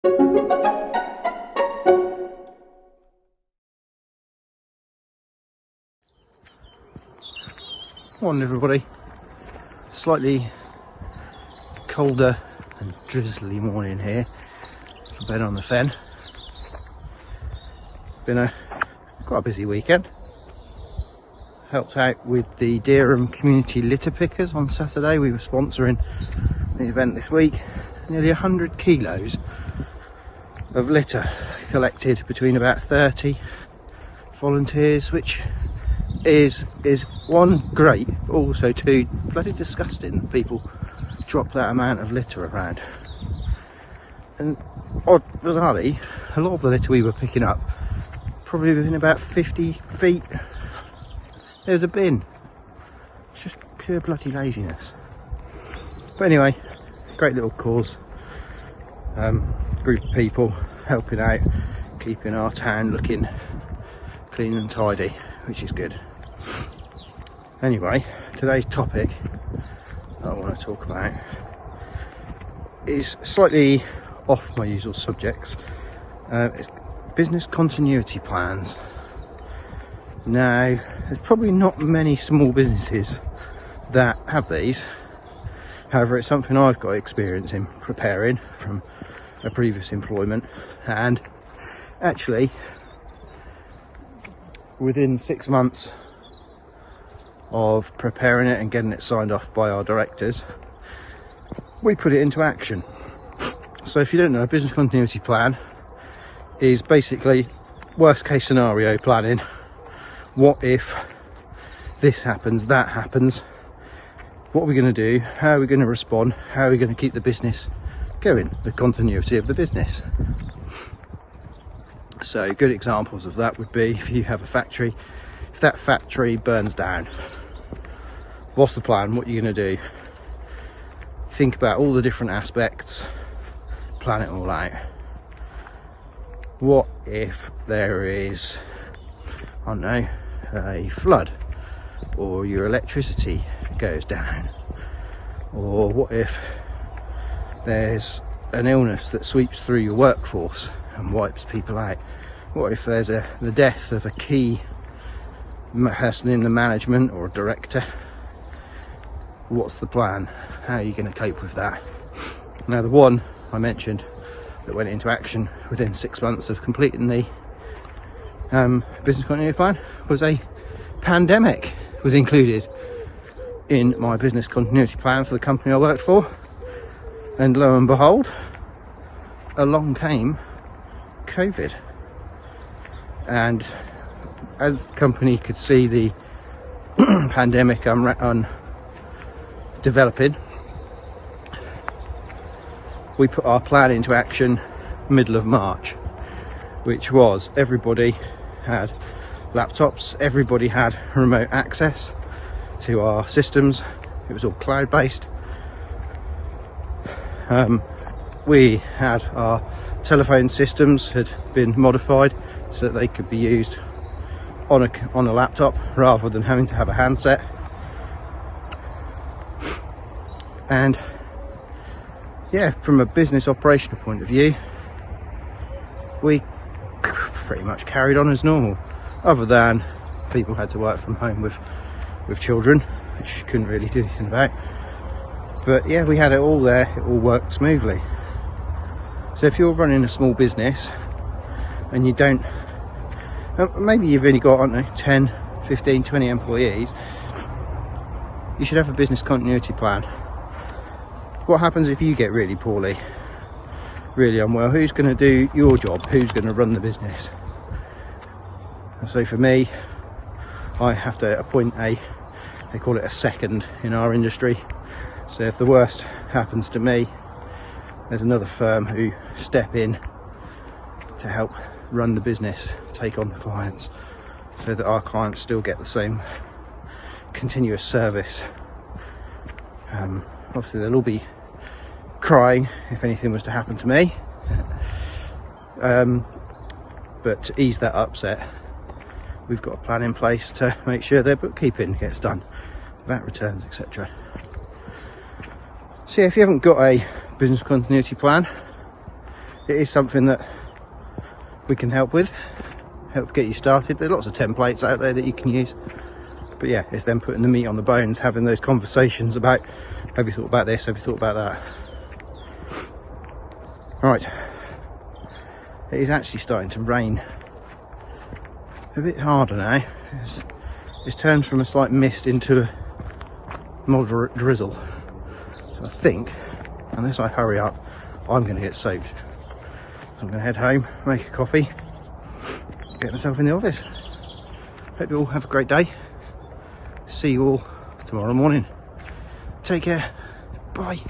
Morning everybody. Slightly colder and drizzly morning here for Ben on the Fen. Been quite a busy weekend. Helped out with the Dereham Community Litter Pickers on Saturday. We were sponsoring the event this week. Nearly 100 kilos of litter collected between about 30 volunteers, which is one, great, but also two, bloody disgusting that people drop that amount of litter around. And bizarrely, a lot of the litter we were picking up, probably within about 50 feet, there's a bin. It's just pure bloody laziness. But anyway, great little cause. Group of people helping out, keeping our town looking clean and tidy, which is good. Anyway, today's topic that I want to talk about is slightly off my usual subjects. It's business continuity plans. Now, there's probably not many small businesses that have these. However, it's something I've got experience in preparing from a previous employment, and actually within 6 months of preparing it and getting it signed off by our directors, we put it into action. So if you don't know, a business continuity plan is basically worst case scenario planning. What if this happens, that happens? What are we going to do? How are we going to respond? How are we going to keep the business going, the continuity of the business? So good examples of that would be if you have a factory, if that factory burns down, what's the plan? What are you going to do? Think about all the different aspects, plan it all out. What if there is, I don't know, a flood, or your electricity goes down, or what if there's an illness that sweeps through your workforce and wipes people out? What if there's the death of a key person in the management or a director? What's the plan? How are you going to cope with that? Now, the one I mentioned that went into action within 6 months of completing the business continuity plan was a pandemic was included in my business continuity plan for the company I worked for, and lo and behold, along came COVID. And as the company could see the pandemic developing, we put our plan into action middle of March, which was everybody had laptops, everybody had remote access to our systems. It was all cloud based. We had our telephone systems had been modified so that they could be used on a laptop rather than having to have a handset. And yeah, from a business operational point of view, we pretty much carried on as normal, other than people had to work from home with children, which you couldn't really do anything about. But yeah, we had it all there, it all worked smoothly. So if you're running a small business and you don't, maybe you've only got, I don't know, 10, 15, 20 employees, you should have a business continuity plan. What happens if you get really poorly, really unwell? Who's going to do your job? Who's going to run the business? So for me, I have to appoint they call it a second in our industry. So if the worst happens to me, there's another firm who step in to help run the business, take on the clients, so that our clients still get the same continuous service. Obviously they'll all be crying if anything was to happen to me, but to ease that upset, we've got a plan in place to make sure their bookkeeping gets done, VAT returns, etc. So yeah, if you haven't got a business continuity plan, it is something that we can help with, help get you started. There are lots of templates out there that you can use, but yeah, it's then putting the meat on the bones, having those conversations about, have you thought about this, have you thought about that. Right, it is actually starting to rain a bit harder now. It's turned from a slight mist into a moderate drizzle, so I think unless I hurry up I'm going to get soaked. So I'm going to head home, make a coffee, get myself in the office. Hope you all have a great day. See you all tomorrow morning. Take care. Bye.